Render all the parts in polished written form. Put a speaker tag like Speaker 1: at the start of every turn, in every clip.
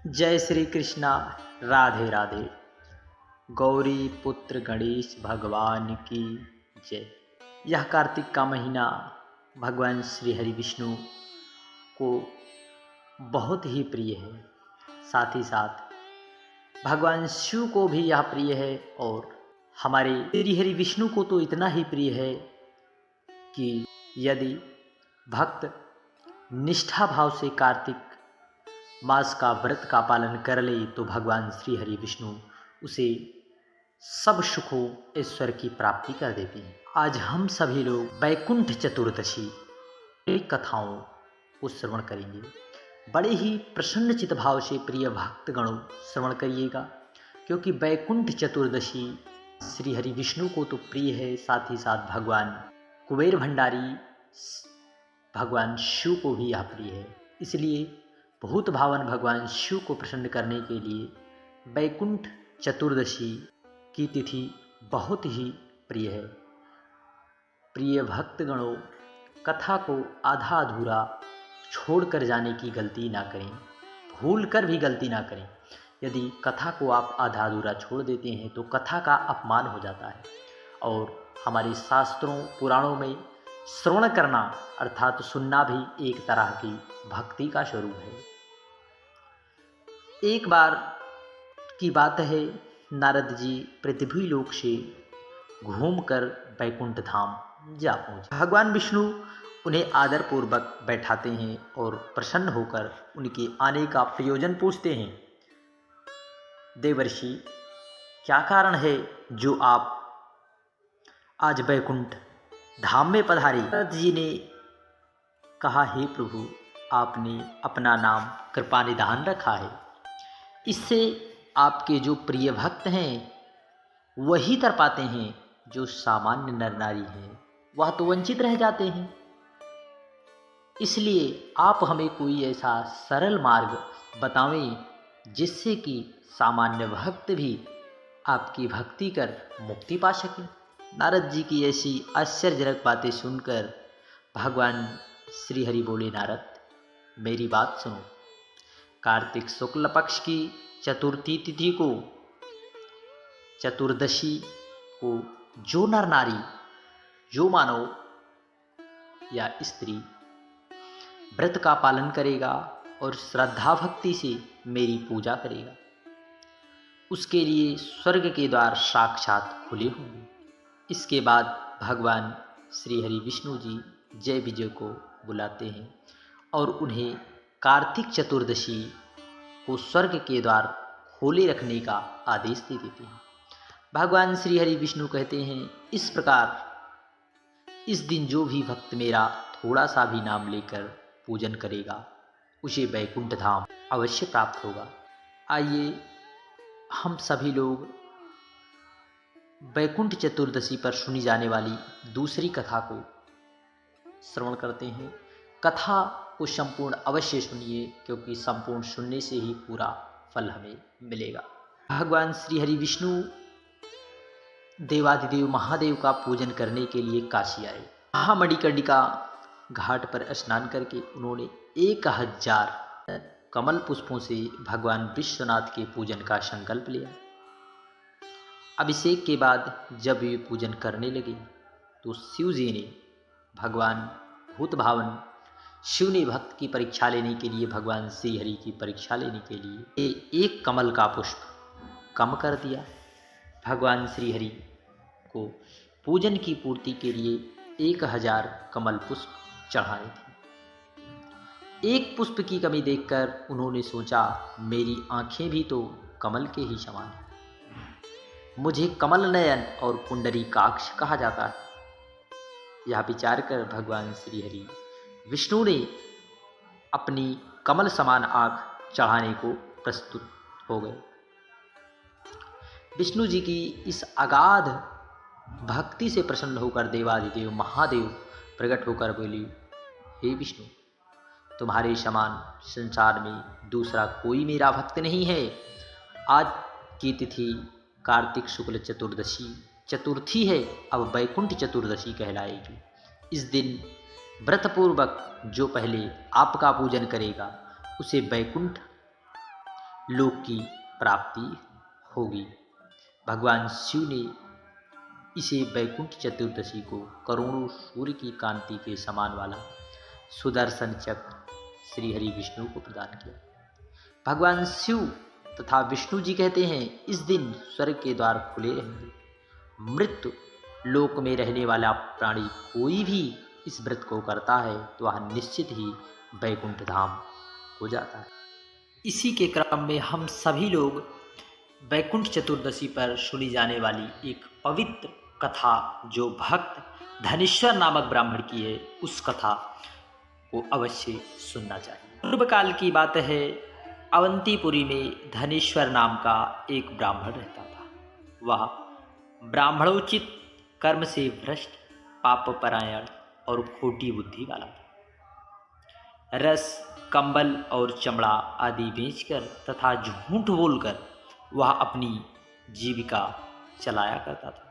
Speaker 1: जय श्री कृष्णा। राधे राधे। गौरी पुत्र गणेश भगवान की जय। यह कार्तिक का महीना भगवान श्री हरि विष्णु को बहुत ही प्रिय है। साथ ही साथ भगवान शिव को भी यह प्रिय है और हमारे श्री हरि विष्णु को तो इतना ही प्रिय है कि यदि भक्त निष्ठा भाव से कार्तिक मास का व्रत का पालन कर ले तो भगवान श्री हरि विष्णु उसे सब सुखों ईश्वर की प्राप्ति कर देते हैं। आज हम सभी लोग वैकुंठ चतुर्दशी की कथाओं को श्रवण करेंगे। बड़े ही प्रसन्न चित भाव से प्रिय भक्तगणों श्रवण करिएगा, क्योंकि वैकुंठ चतुर्दशी श्री हरि विष्णु को तो प्रिय है, साथ ही साथ भगवान कुबेर भंडारी भगवान शिव को भी यह प्रिय है। इसलिए भूत भावन भगवान शिव को प्रसन्न करने के लिए वैकुंठ चतुर्दशी की तिथि बहुत ही प्रिय है। प्रिय भक्तगणों, कथा को आधा अधूरा छोड़कर जाने की गलती ना करें, भूल कर भी गलती ना करें। यदि कथा को आप आधा अधूरा छोड़ देते हैं तो कथा का अपमान हो जाता है। और हमारे शास्त्रों पुराणों में श्रवण करना अर्थात सुनना भी एक तरह की भक्ति का स्वरूप है। एक बार की बात है, नारद जी पृथ्वी लोक से घूमकर वैकुंठ धाम जा पहुँचे। भगवान विष्णु उन्हें आदरपूर्वक बैठाते हैं और प्रसन्न होकर उनके आने का प्रयोजन पूछते हैं। देवर्षि, क्या कारण है जो आप आज वैकुंठ धाम में पधारे? नारद जी ने कहा, हे प्रभु, आपने अपना नाम कृपानिधान रखा है, इससे आपके जो प्रिय भक्त हैं वही तर पाते हैं, जो सामान्य नर नारी हैं वह तो वंचित रह जाते हैं। इसलिए आप हमें कोई ऐसा सरल मार्ग बतावें जिससे कि सामान्य भक्त भी आपकी भक्ति कर मुक्ति पा सकें। नारद जी की ऐसी आश्चर्यजनक बातें सुनकर भगवान श्री हरि बोले, नारद, मेरी बात सुनो। कार्तिक शुक्ल पक्ष की चतुर्थी तिथि को, चतुर्दशी को जो नर नारी, जो मानव या स्त्री व्रत का पालन करेगा और श्रद्धा भक्ति से मेरी पूजा करेगा, उसके लिए स्वर्ग के द्वार साक्षात खुले होंगे। इसके बाद भगवान श्री हरि विष्णु जी जय विजय को बुलाते हैं और उन्हें कार्तिक चतुर्दशी को स्वर्ग के द्वार खोले रखने का आदेश दे देते हैं। भगवान श्री हरि विष्णु कहते हैं, इस प्रकार इस दिन जो भी भक्त मेरा थोड़ा सा भी नाम लेकर पूजन करेगा उसे वैकुंठ धाम अवश्य प्राप्त होगा। आइए हम सभी लोग वैकुंठ चतुर्दशी पर सुनी जाने वाली दूसरी कथा को श्रवण करते हैं। कथा को संपूर्ण अवश्य सुनिए, क्योंकि संपूर्ण सुनने से ही पूरा फल हमें मिलेगा। भगवान श्री हरि विष्णु देवादिदेव महादेव का पूजन करने के लिए काशी आए। महामणिकर्णिका घाट पर स्नान करके उन्होंने 1000 कमल पुष्पों से भगवान विश्वनाथ के पूजन का संकल्प लिया। अभिषेक के बाद जब वे पूजन करने लगे तो शिव जी ने, भगवान भूत भावन शिव ने भक्त की परीक्षा लेने के लिए, भगवान श्री हरि की परीक्षा लेने के लिए एक कमल का पुष्प कम कर दिया। भगवान श्री हरि को पूजन की पूर्ति के लिए 1000 कमल पुष्प चढ़ाए थे। एक पुष्प की कमी देखकर उन्होंने सोचा, मेरी आंखें भी तो कमल के ही समान हैं, मुझे कमल नयन और पुंडरीकाक्ष कहा जाता है। यह विचार कर भगवान श्री हरि विष्णु ने अपनी कमल समान आँख चढ़ाने को प्रस्तुत हो गए। विष्णु जी की इस अगाध भक्ति से प्रसन्न होकर देवादिदेव महादेव प्रकट होकर बोले, हे विष्णु, तुम्हारे समान संसार में दूसरा कोई मेरा भक्त नहीं है। आज की तिथि कार्तिक शुक्ल चतुर्दशी चतुर्थी है, अब वैकुंठ चतुर्दशी कहलाएगी। इस दिन व्रतपूर्वक जो पहले आपका पूजन करेगा उसे वैकुंठ लोक की प्राप्ति होगी। भगवान शिव ने इसे वैकुंठ चतुर्दशी को करोड़ों सूर्य की कांति के समान वाला सुदर्शन चक्र श्री हरि विष्णु को प्रदान किया। भगवान शिव तथा विष्णु जी कहते हैं, इस दिन स्वर्ग के द्वार खुले रहेंगे। मृत्यु लोक में रहने वाला प्राणी कोई भी इस व्रत को करता है तो वह निश्चित ही वैकुंठ धाम हो जाता है। इसी के क्रम में हम सभी लोग वैकुंठ चतुर्दशी पर सुनी जाने वाली एक पवित्र कथा जो भक्त धनेश्वर नामक ब्राह्मण की है, उस कथा को अवश्य सुनना चाहिए। पूर्व काल की बात है, अवंतीपुरी में धनेश्वर नाम का एक ब्राह्मण रहता था। वह ब्राह्मणोचित कर्म से भ्रष्ट, पापपरायण और खोटी बुद्धि वाला था। रस, कंबल और चमड़ा आदि बेचकर तथा झूठ बोलकर वह अपनी जीविका चलाया करता था।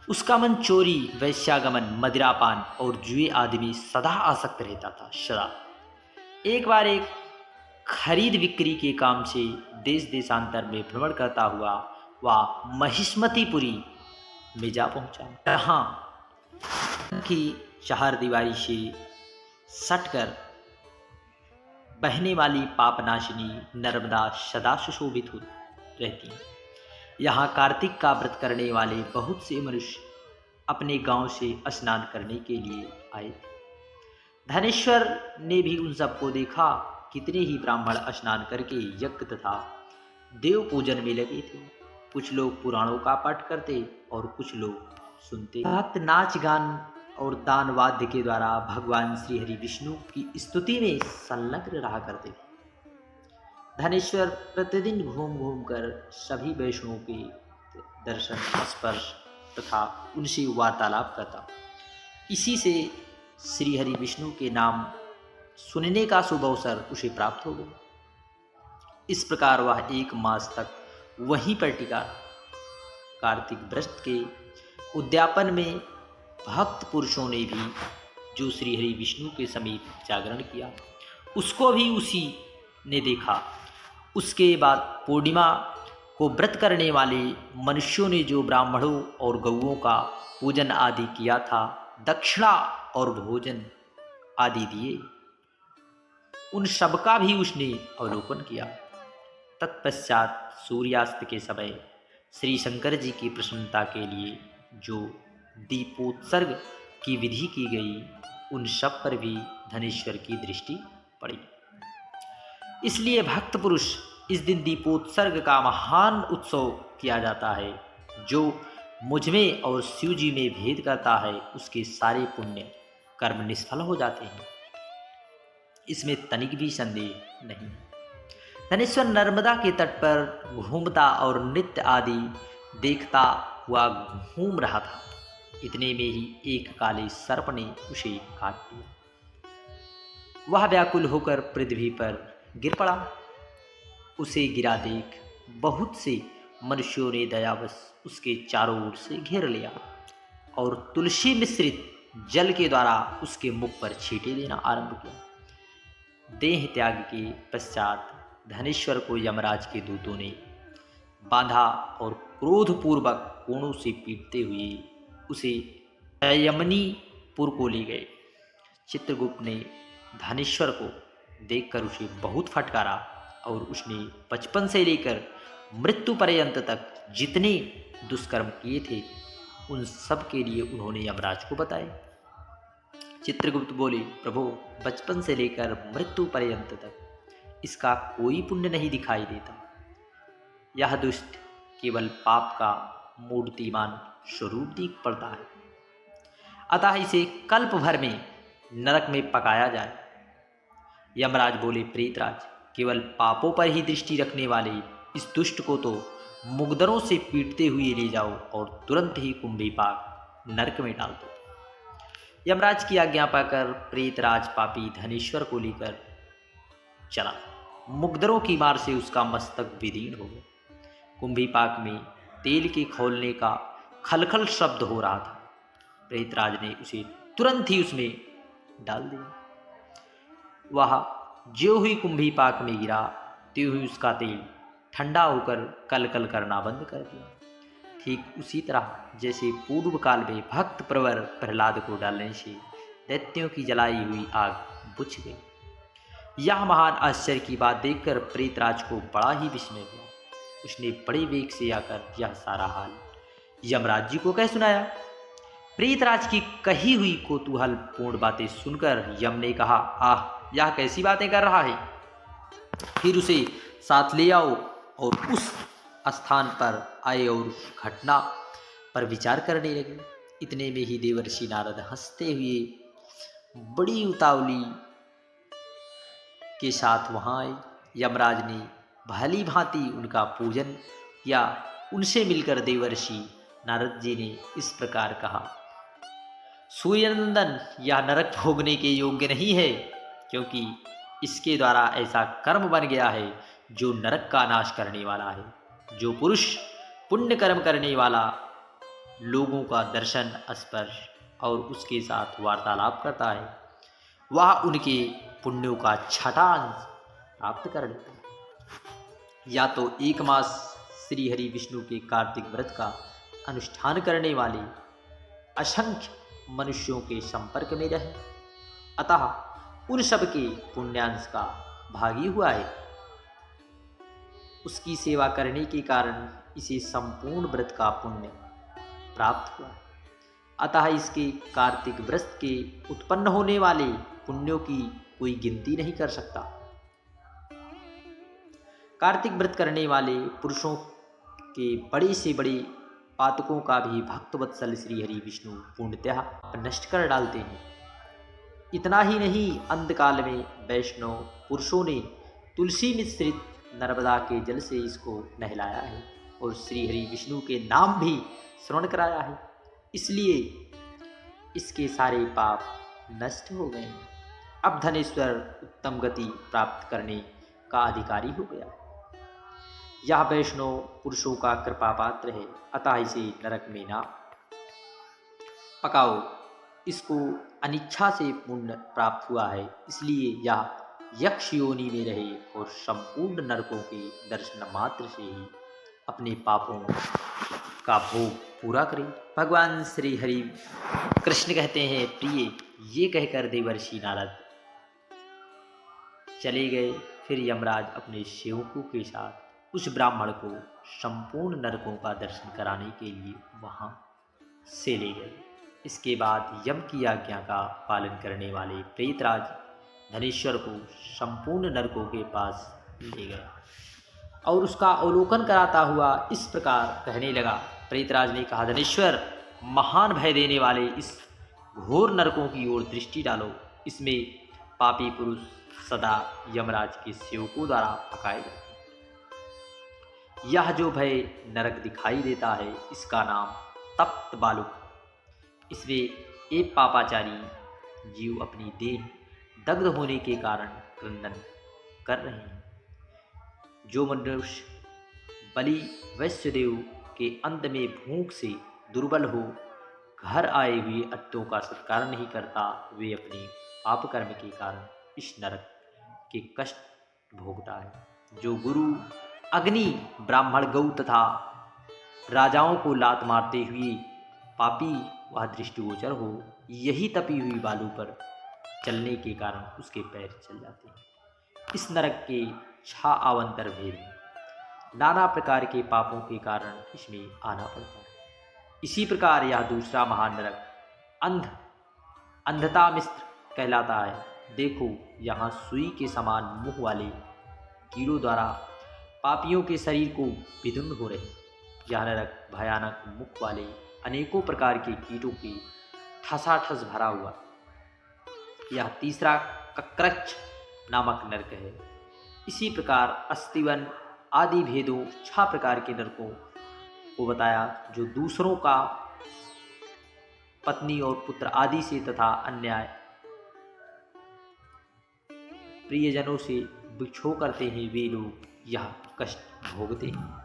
Speaker 1: उसका मन चोरी, वैश्यागमन, मदिरापान और जुए आदि में सदा आसक्त रहता था। सदा एक बार एक खरीद बिक्री के काम से देश देशांतर में भ्रमण करता हुआ वह महिष्मतीपुरी में जा पहुंचा। यहाँ की चार दीवारी से सटकर बहने वाली पापनाशिनी नर्मदा सदा सुशोभित रहती है। यहाँ कार्तिक का व्रत करने वाले बहुत से मनुष्य अपने गांव से स्नान करने के लिए आए थे। धनेश्वर ने भी उन सबको देखा। कितने ही ब्राह्मण स्नान करके यज्ञ तथा देव पूजन में लगे थे। कुछ लोग पुराणों का पाठ करते और कुछ लोग सुनते। भक्त नाच गान और दान वाद्य के द्वारा भगवान श्री हरि विष्णु की स्तुति में संलग्न रहा करते थे। धनेश्वर प्रतिदिन घूम घूम कर सभी वैष्णवों के दर्शन, स्पर्श तथा उनसे वार्तालाप करता। इसी से श्री हरि विष्णु के नाम सुनने का शुभ अवसर उसे प्राप्त हो गया। इस प्रकार वह 1 मास तक वहीं पर टिका। कार्तिक व्रत के उद्यापन में भक्त पुरुषों ने भी जो श्री हरि विष्णु के समीप जागरण किया, उसको भी उसी ने देखा। उसके बाद पूर्णिमा को व्रत करने वाले मनुष्यों ने जो ब्राह्मणों और गौओं का पूजन आदि किया था, दक्षिणा और भोजन आदि दिए, उन सबका भी उसने अवलोकन किया। तत्पश्चात सूर्यास्त के समय श्री शंकर जी की प्रसन्नता के लिए जो दीपोत्सर्ग की विधि की गई, उन सब पर भी धनेश्वर की दृष्टि पड़ी। इसलिए भक्त पुरुष इस दिन दीपोत्सर्ग का महान उत्सव किया जाता है। जो मुझ में और शिव जी में भेद करता है, उसके सारे पुण्य कर्म निष्फल हो जाते हैं। इसमें तनिक भी संदेह नहीं। धनेश्वर नर्मदा के तट पर घूमता और नृत्य आदि देखता हुआ घूम रहा था। इतने में ही एक काले सर्प ने उसे काट दिया। वह व्याकुल होकर पृथ्वी पर गिर पड़ा। उसे गिरा देख बहुत से मनुष्यों ने दयावश उसके चारों ओर से घेर लिया और तुलसी मिश्रित जल के द्वारा उसके मुख पर छींटे देना आरंभ किया। देह त्याग के पश्चात धनेश्वर को यमराज के दूतों ने बांधा और क्रोधपूर्वक कोणों से पीटते हुए उसे यमनीपुर को ले गए। चित्रगुप्त ने धनेश्वर को देखकर उसे बहुत फटकारा और उसने बचपन से लेकर मृत्यु पर्यंत तक जितने दुष्कर्म किए थे, उन सब के लिए उन्होंने यमराज को बताए। चित्रगुप्त बोले, प्रभु, बचपन से लेकर मृत्यु पर्यंत तक इसका कोई पुण्य नहीं दिखाई देता। यह दुष्ट केवल पाप का मूर्तिमान स्वरूप दिख पड़ता है, अतः इसे कल्प भर में नरक में पकाया जाए। यमराज बोले, प्रेतराज, केवल पापों पर ही दृष्टि रखने वाले इस दुष्ट को तो मुगदरों से पीटते हुए ले जाओ और तुरंत ही कुंभीपाक नरक में डाल दो। यमराज की आज्ञा पाकर प्रेतराज पापी धनेश्वर को लेकर चला। मुगदरों की मार से उसका मस्तक विदीर्ण हो गया। कुंभीपाक में तेल के खौलने का खलखल शब्द हो रहा था। प्रेतराज ने उसे तुरंत ही उसमें डाल दिया। वह ज्यों ही कुंभीपाक में गिरा, त्यों ही उसका तेल ठंडा होकर कल कल करना बंद कर दिया। ठीक उसी तरह जैसे पूर्व काल में भक्त प्रवर प्रहलाद को डालने से दैत्यों की जलाई हुई आग बुझ गई। यह महान आश्चर्य की बात देखकर प्रेतराज को बड़ा ही विस्मय हुआ। उसने बड़े वेग से आकर यह सारा हाल यमराज जी को कह सुनाया। प्रेतराज की कही हुई कौतूहलपूर्ण बातें सुनकर यम ने कहा, आह, यह कैसी बातें कर रहा है, फिर उसे साथ ले आओ। और उस स्थान पर आए और उस घटना पर विचार करने लगे। इतने में ही देवर्षि नारद हंसते हुए बड़ी उतावली के साथ वहां आए। यमराज ने भली भांति उनका पूजन किया। उनसे मिलकर देवर्षि नारद जी ने इस प्रकार कहा, सूर्यनंदन, यह नरक भोगने के योग्य नहीं है, क्योंकि इसके द्वारा ऐसा कर्म बन गया है जो नरक का नाश करने वाला है। जो पुरुष पुण्य कर्म करने वाला लोगों का दर्शन, स्पर्श और उसके साथ वार्तालाप करता है, वह उनके पुण्यों का छठा अंश प्राप्त कर लेता है। या तो एक मास श्री हरि विष्णु के कार्तिक व्रत का अनुष्ठान करने वाले असंख्य मनुष्यों के संपर्क में रहे, अतः उन सब के पुण्यांश का भागी हुआ है। उसकी सेवा करने के कारण इसे संपूर्ण व्रत का पुण्य प्राप्त हुआ। अतः इसके कार्तिक व्रत के उत्पन्न होने वाले पुण्यों की कोई गिनती नहीं कर सकता। कार्तिक व्रत करने वाले पुरुषों के बड़े से बड़े पातकों का भी भक्तवत्सल श्री हरि विष्णु पूर्णतः नष्ट कर डालते हैं। इतना ही नहीं, अंतकाल में वैष्णव पुरुषों ने तुलसी मिश्रित नर्मदा के जल से इसको नहलाया है और श्री हरि विष्णु के नाम भी श्रवण कराया है। इसलिए इसके सारे पाप नष्ट हो गए। अब धनेश्वर उत्तम गति प्राप्त करने का अधिकारी हो गया। यह वैष्णव पुरुषों का कृपा पात्र है, अतः इसे नरक में ना पकाओ। इसको अनिच्छा से पुण्य प्राप्त हुआ है, इसलिए यह यक्ष योनि में रहे और संपूर्ण नरकों के दर्शन मात्र से ही अपने पापों का भोग पूरा करे। भगवान श्री हरि कृष्ण कहते हैं, प्रिय, ये कहकर देवर्षि नारद चले गए। फिर यमराज अपने सेवकों के साथ उस ब्राह्मण को संपूर्ण नरकों का दर्शन कराने के लिए वहां से ले गए। इसके बाद यम की आज्ञा का पालन करने वाले प्रेतराज धनेश्वर को संपूर्ण नरकों के पास ले गए और उसका अवलोकन कराता हुआ इस प्रकार कहने लगा। प्रेतराज ने कहा, धनेश्वर, महान भय देने वाले इस घोर नरकों की ओर दृष्टि डालो। इसमें पापी पुरुष सदा यमराज के सेवकों द्वारा पकाए जाते हैं। यह जो भय नरक दिखाई देता है, इसका नाम तप्त बालुक। इसमें एक पापाचारी जीव अपनी देह दग्ध होने के कारण क्रंदन कर रहे हैं। जो मनुष्य बलि वैश्यदेव के अंत में भूख से दुर्बल हो घर आए हुए अतिथियों का सत्कार नहीं करता, वे अपने पाप कर्म के कारण इस नरक के कष्ट भोगता है। जो गुरु, अग्नि, ब्राह्मण, गौ तथा राजाओं को लात मारते हुए पापी वह दृष्टिगोचर हो, यही तपी हुई बालू पर चलने के कारण उसके पैर चल जाते हैं। इस नरक के 6 अवान्तर भेद हैं। नाना प्रकार के पापों के कारण इसमें आना पड़ता है। इसी प्रकार यह दूसरा महान नरक अंधता मिस्र कहलाता है। देखो, यहाँ सुई के समान मुंह वाले कीड़ों द्वारा पापियों के शरीर को विदुन्न हो रहे। यह नरक भयानक मुख वाले अनेकों प्रकार के कीटों के ठसाठस भरा हुआ। यह तीसरा कक्रच नामक नरक है। इसी प्रकार अस्तिवन आदि भेदों 6 प्रकार के नरकों को बताया, जो दूसरों का पत्नी और पुत्र आदि से तथा अन्याय प्रियजनों से विक्षोभ करते हैं, वे लोग यह कष्ट भोगते हैं।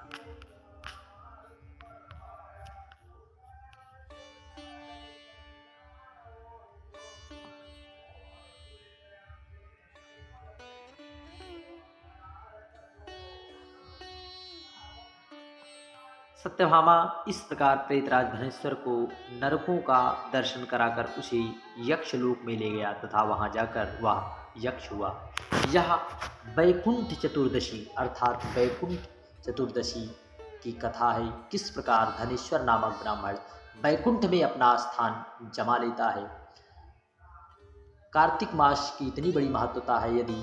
Speaker 1: सत्यभामा इस प्रकार प्रेतराज धनेश्वर को नरकों का दर्शन कराकर उसे यक्षलोक में ले गया तथा वहां जाकर वह यक्ष हुआ। यह वैकुंठ चतुर्दशी अर्थात वैकुंठ चतुर्दशी की कथा है। किस प्रकार धनेश्वर नामक ब्राह्मण वैकुंठ में अपना स्थान जमा लेता है। कार्तिक मास की इतनी बड़ी महत्वता है, यदि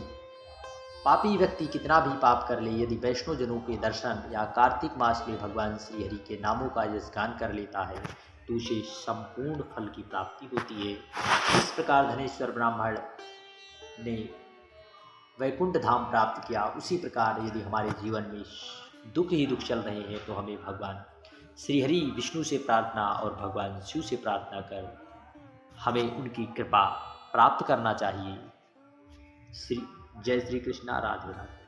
Speaker 1: पापी व्यक्ति कितना भी पाप कर ले, यदि वैष्णव जनों के दर्शन या कार्तिक मास में भगवान श्री हरि के नामों का यशगान कर लेता है तो उसे संपूर्ण फल की प्राप्ति होती है। इस प्रकार धनेश्वर ब्राह्मण ने वैकुंठ धाम प्राप्त किया। उसी प्रकार यदि हमारे जीवन में दुख ही दुख चल रहे हैं तो हमें भगवान श्री हरि विष्णु से प्रार्थना और भगवान शिव से प्रार्थना कर हमें उनकी कृपा प्राप्त करना चाहिए। जय श्री कृष्णा, राधे राधे।